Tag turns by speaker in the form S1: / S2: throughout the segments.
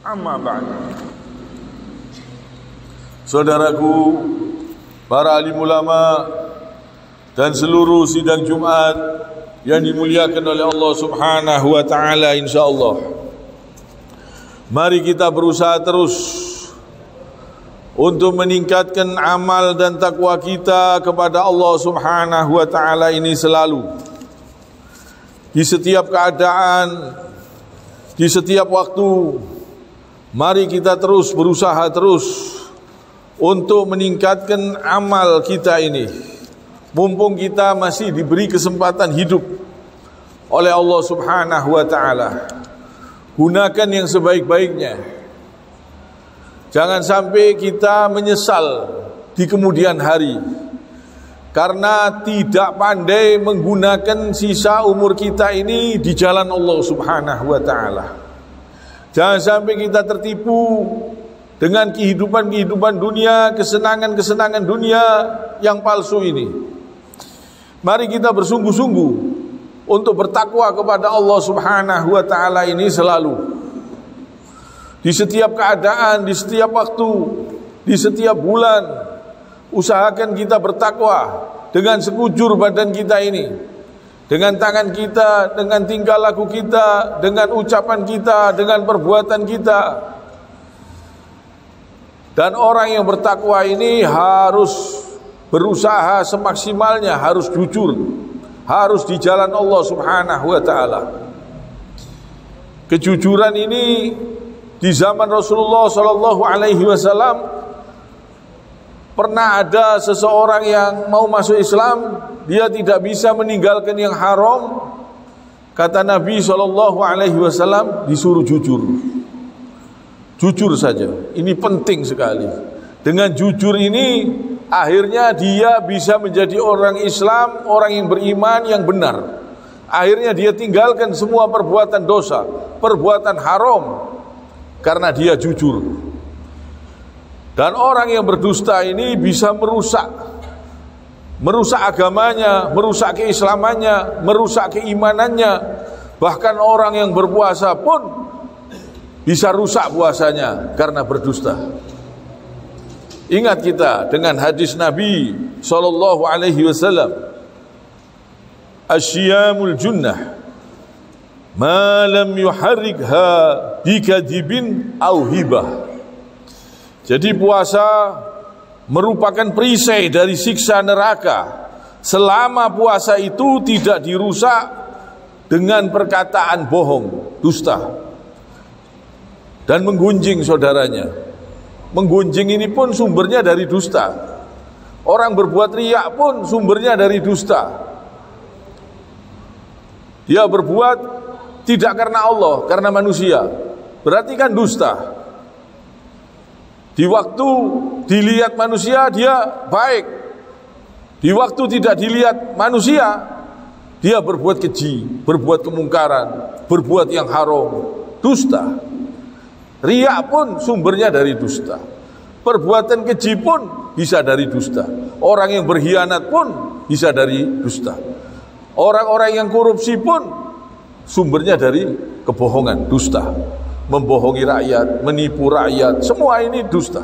S1: Amma ba'd. Saudaraku, para alim ulama dan seluruh sidang Jumat yang dimuliakan oleh Allah Subhanahu wa taala, insyaallah. Mari kita berusaha terus untuk meningkatkan amal dan takwa kita kepada Allah Subhanahu wa taala ini selalu. Di setiap keadaan, di setiap waktu, mari kita terus berusaha terus untuk meningkatkan amal kita ini. Mumpung kita masih diberi kesempatan hidup oleh Allah Subhanahu wa taala, gunakan yang sebaik-baiknya. Jangan sampai kita menyesal di kemudian hari karena tidak pandai menggunakan sisa umur kita ini di jalan Allah Subhanahu wa taala. Jangan sampai kita tertipu dengan kehidupan dunia, kesenangan dunia yang palsu ini. Mari kita bersungguh-sungguh untuk bertakwa kepada Allah Subhanahu wa taala ini selalu. Di setiap keadaan, di setiap waktu, di setiap bulan, usahakan kita bertakwa dengan sekujur badan kita ini, dengan tangan kita, dengan tingkah laku kita, dengan ucapan kita, dengan perbuatan kita. Dan orang yang bertakwa ini harus berusaha semaksimalnya, harus jujur, harus di jalan Allah Subhanahu wa taala. Kejujuran ini di zaman Rasulullah sallallahu alaihi wasallam pernah ada seseorang yang mau masuk Islam, dia tidak bisa meninggalkan yang haram. Kata Nabi sallallahu alaihi wasallam, disuruh jujur. Jujur saja, ini penting sekali. Dengan jujur ini, akhirnya dia bisa menjadi orang Islam, orang yang beriman, yang benar. Akhirnya dia tinggalkan semua perbuatan dosa, perbuatan haram, karena dia jujur. Dan orang yang berdusta ini bisa merusak agamanya, merusak keislamannya, merusak keimanannya. Bahkan orang yang berpuasa pun bisa rusak puasanya karena berdusta. Ingat kita dengan hadis Nabi sallallahu alaihi wasallam, "Asyamul junnah ma lam yuharrikha bikadibin aw hibah." Jadi puasa merupakan perisai dari siksa neraka selama puasa itu tidak dirusak dengan perkataan bohong, dusta, dan menggunjing saudaranya. Menggunjing ini pun sumbernya dari dusta. Orang berbuat riak pun sumbernya dari dusta. Dia berbuat tidak karena Allah, karena manusia, berarti kan dusta. Di waktu dilihat manusia dia baik, di waktu tidak dilihat manusia dia berbuat keji, berbuat kemungkaran, berbuat yang haram, dusta. Riya pun sumbernya dari dusta. Perbuatan keji pun bisa dari dusta. Orang yang berkhianat pun bisa dari dusta. Orang-orang yang korupsi pun sumbernya dari kebohongan, dusta. Membohongi rakyat, menipu rakyat, semua ini dusta.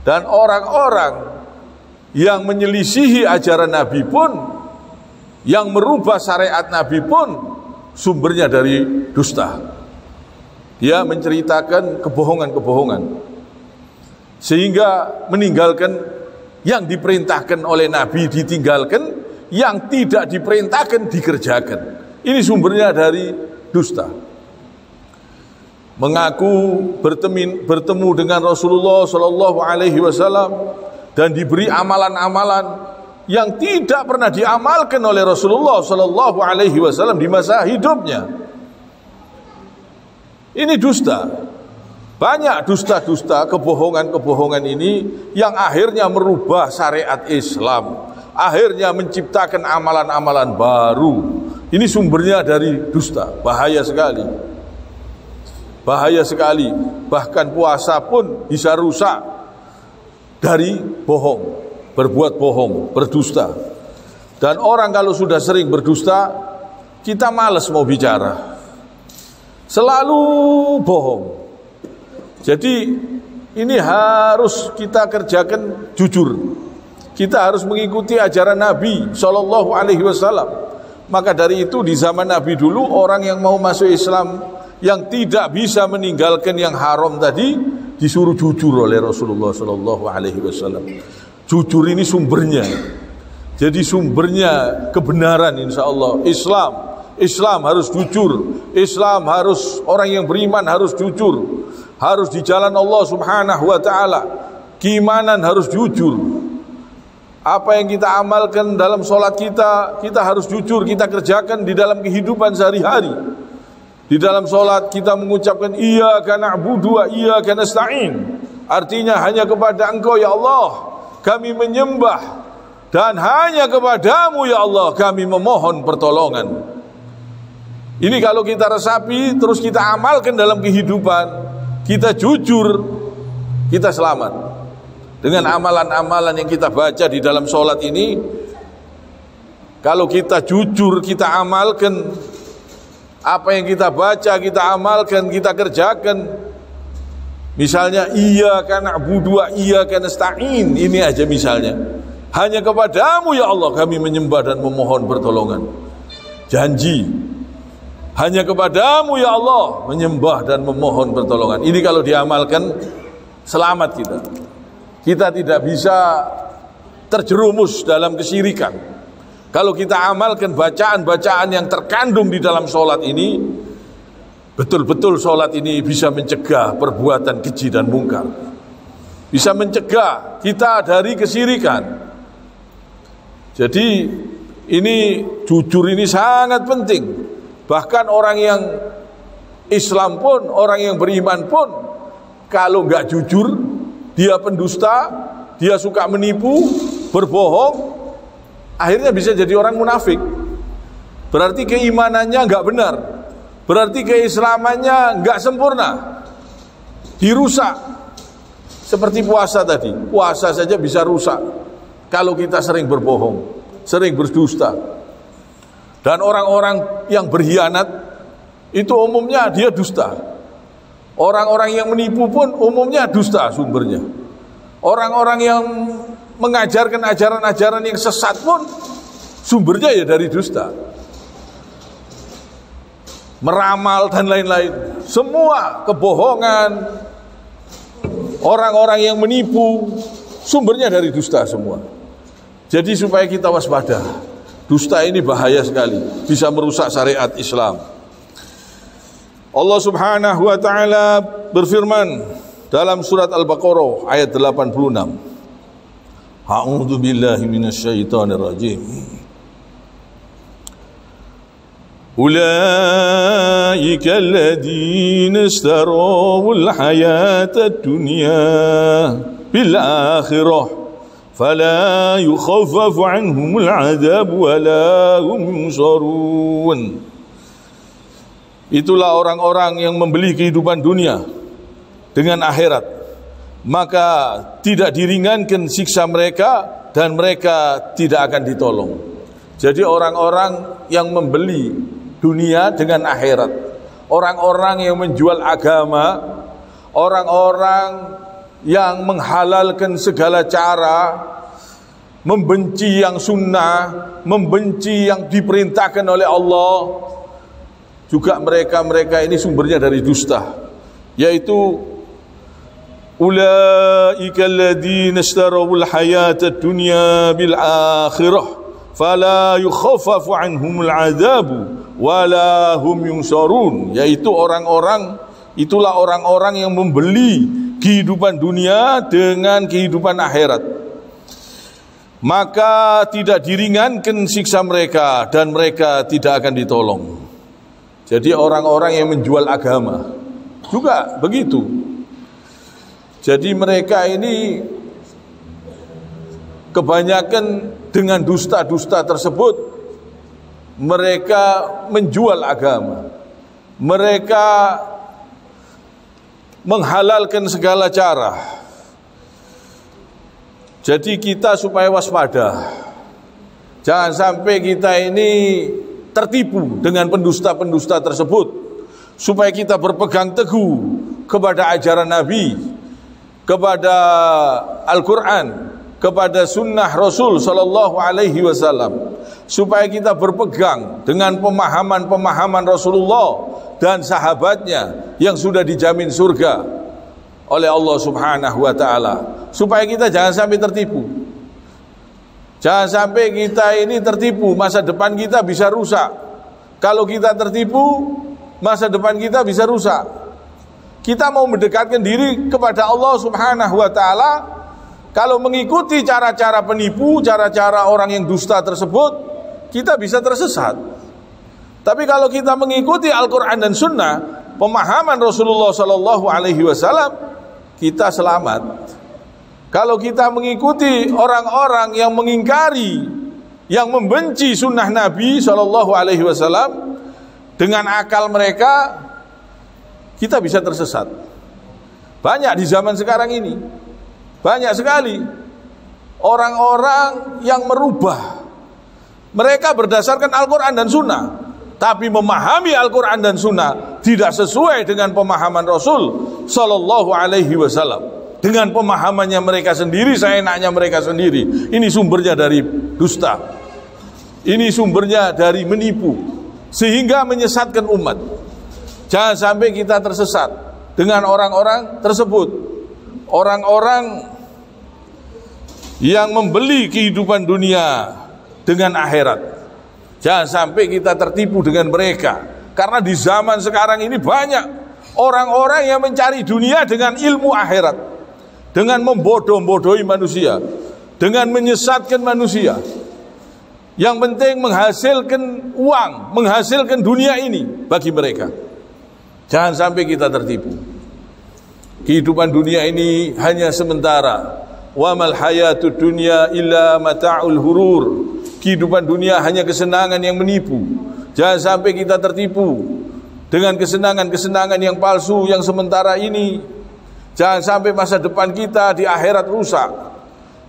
S1: Dan orang-orang yang menyelisihi ajaran Nabi pun, yang merubah syariat Nabi pun sumbernya dari dusta. Dia menceritakan kebohongan-kebohongan sehingga meninggalkan yang diperintahkan oleh Nabi, ditinggalkan yang tidak diperintahkan dikerjakan. Ini sumbernya dari dusta. Mengaku bertemu dengan Rasulullah sallallahu alaihi wasallam dan diberi amalan-amalan yang tidak pernah diamalkan oleh Rasulullah sallallahu alaihi wasallam di masa hidupnya. Ini dusta. Banyak dusta-dusta, kebohongan-kebohongan ini yang akhirnya merubah syariat Islam, akhirnya menciptakan amalan-amalan baru. Ini sumbernya dari dusta. Bahaya sekali. Bahaya sekali. Bahkan puasa pun bisa rusak dari bohong, berbuat bohong, berdusta. Dan orang kalau sudah sering berdusta, kita malas mau bicara. Selalu bohong. Jadi ini harus kita kerjakan jujur. Kita harus mengikuti ajaran Nabi Shallallahu Alaihi Wasallam. Maka dari itu di zaman Nabi dulu orang yang mau masuk Islam yang tidak bisa meninggalkan yang haram tadi disuruh jujur oleh Rasulullah Shallallahu Alaihi Wasallam. Jujur ini sumbernya. Jadi sumbernya kebenaran insya Allah. Islam harus jujur. Islam harus, orang yang beriman harus jujur. Harus di jalan Allah Subhanahu wa taala. Keimanan harus jujur. Apa yang kita amalkan dalam sholat kita harus jujur, kita kerjakan di dalam kehidupan sehari-hari. Di dalam sholat kita mengucapkan iyyaka na'budu wa iyyaka nasta'in. Artinya hanya kepada Engkau ya Allah kami menyembah, dan hanya kepadamu ya Allah kami memohon pertolongan. Ini kalau kita resapi terus kita amalkan dalam kehidupan, kita jujur, kita selamat. Dengan amalan-amalan yang kita baca di dalam sholat ini, kalau kita jujur, kita amalkan apa yang kita baca, kita amalkan, kita kerjakan. Misalnya iyyaka na'budu wa iyyaka nasta'in, ini aja misalnya. Hanya kepadamu ya Allah kami menyembah dan memohon pertolongan. Janji, hanya kepadamu ya Allah menyembah dan memohon pertolongan. Ini kalau diamalkan, selamat kita. Kita tidak bisa terjerumus dalam kesyirikan. Kalau kita amalkan bacaan-bacaan yang terkandung di dalam sholat ini, betul-betul sholat ini bisa mencegah perbuatan keji dan mungkar. Bisa mencegah kita dari kesyirikan. Jadi ini jujur ini sangat penting. Bahkan orang yang Islam pun, orang yang beriman pun, kalau nggak jujur, dia pendusta, dia suka menipu, berbohong, akhirnya bisa jadi orang munafik. Berarti keimanannya nggak benar, berarti keislamannya nggak sempurna, dirusak. Seperti puasa tadi, puasa saja bisa rusak kalau kita sering berbohong, sering berdusta. Dan orang-orang yang berkhianat itu umumnya dia dusta. Orang-orang yang menipu pun umumnya dusta sumbernya. Orang-orang yang mengajarkan ajaran-ajaran yang sesat pun sumbernya ya dari dusta. Meramal dan lain-lain. Semua kebohongan, orang-orang yang menipu sumbernya dari dusta semua. Jadi supaya kita waspada. Dusta ini bahaya sekali, bisa merusak syariat Islam. Allah Subhanahu wa taala berfirman dalam surat Al-Baqarah ayat 86. A'udzu billahi minasyaitonir rajim. Ulaika alladziina ishtarawul hayatad dunya bil akhirah fala yukhaffafu 'anhumul 'adzab wa la hum yunsarun. Itulah orang-orang yang membeli kehidupan dunia dengan akhirat, maka tidak diringankan siksa mereka dan mereka tidak akan ditolong. Jadi orang-orang yang membeli dunia dengan akhirat, orang-orang yang menjual agama, orang-orang yang menghalalkan segala cara, membenci yang sunnah, membenci yang diperintahkan oleh Allah, juga mereka-mereka ini sumbernya dari dusta, yaitu ulaika alladziina ishtarawul hayatad dunya bil akhirah fala yukhaffafu 'anhumul 'adzabu wa la hum yunsarun, yaitu itulah orang-orang yang membeli kehidupan dunia dengan kehidupan akhirat, maka tidak diringankan siksa mereka dan mereka tidak akan ditolong. Jadi orang-orang yang menjual agama juga begitu. Jadi mereka ini kebanyakan dengan dusta-dusta tersebut mereka menjual agama. Mereka menghalalkan segala cara. Jadi kita supaya waspada. Jangan sampai kita ini tertipu dengan pendusta-pendusta tersebut, supaya kita berpegang teguh kepada ajaran Nabi, kepada Al-Quran, kepada sunnah Rasul Sallallahu Alaihi Wasallam, supaya kita berpegang dengan pemahaman-pemahaman Rasulullah dan sahabatnya yang sudah dijamin surga oleh Allah Subhanahu wa Ta'ala, supaya kita jangan sampai tertipu. Jangan sampai kita ini tertipu, masa depan kita bisa rusak. Kalau kita tertipu, masa depan kita bisa rusak. Kita mau mendekatkan diri kepada Allah Subhanahu wa Ta'ala, kalau mengikuti cara-cara penipu, cara-cara orang yang dusta tersebut, kita bisa tersesat. Tapi kalau kita mengikuti Al-Quran dan Sunnah, pemahaman Rasulullah Sallallahu Alaihi Wasallam, kita selamat. Kalau kita mengikuti orang-orang yang mengingkari, yang membenci sunnah Nabi Sallallahu Alaihi Wasallam dengan akal mereka, kita bisa tersesat. Banyak di zaman sekarang ini, banyak sekali orang-orang yang merubah. Mereka berdasarkan Al-Quran dan Sunnah, tapi memahami Al-Quran dan Sunnah tidak sesuai dengan pemahaman Rasul Sallallahu Alaihi Wasallam. Dengan pemahamannya mereka sendiri, seenaknya mereka sendiri. Ini sumbernya dari dusta. Ini sumbernya dari menipu, sehingga menyesatkan umat. Jangan sampai kita tersesat dengan orang-orang tersebut. Orang-orang yang membeli kehidupan dunia dengan akhirat. Jangan sampai kita tertipu dengan mereka. Karena di zaman sekarang ini banyak orang-orang yang mencari dunia dengan ilmu akhirat, dengan membodoh-bodohi manusia, dengan menyesatkan manusia. Yang penting menghasilkan uang, menghasilkan dunia ini bagi mereka. Jangan sampai kita tertipu. Kehidupan dunia ini hanya sementara. Wa mal hayatud dunya illa mata'ul hurur. Kehidupan dunia hanya kesenangan yang menipu. Jangan sampai kita tertipu dengan kesenangan-kesenangan yang palsu, yang sementara ini. Jangan sampai masa depan kita di akhirat rusak.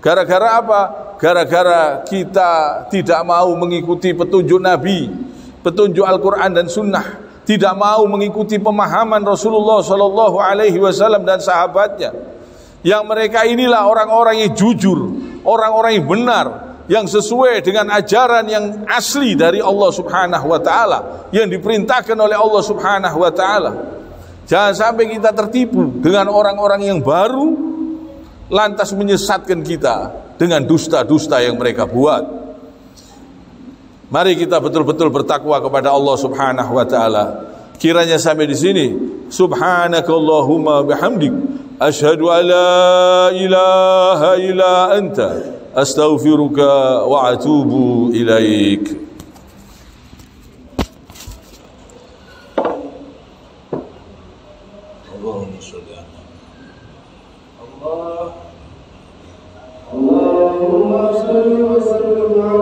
S1: Gara-gara apa? Gara-gara kita tidak mau mengikuti petunjuk Nabi, petunjuk Al-Quran dan Sunnah, tidak mau mengikuti pemahaman Rasulullah Sallallahu Alaihi Wasallam dan sahabatnya. Yang mereka inilah orang-orang yang jujur, orang-orang yang benar, yang sesuai dengan ajaran yang asli dari Allah Subhanahu Wa Taala, yang diperintahkan oleh Allah Subhanahu Wa Taala. Jangan sampai kita tertipu dengan orang-orang yang baru, lantas menyesatkan kita dengan dusta-dusta yang mereka buat. Mari kita betul-betul bertakwa kepada Allah Subhanahu wa Ta'ala. Kiranya sampai di sini. Subhanakallahumma bihamdik, asyhadu an la ilaha illa anta, astaghfiruka wa atubu ilaik.
S2: اللهم صل وسلم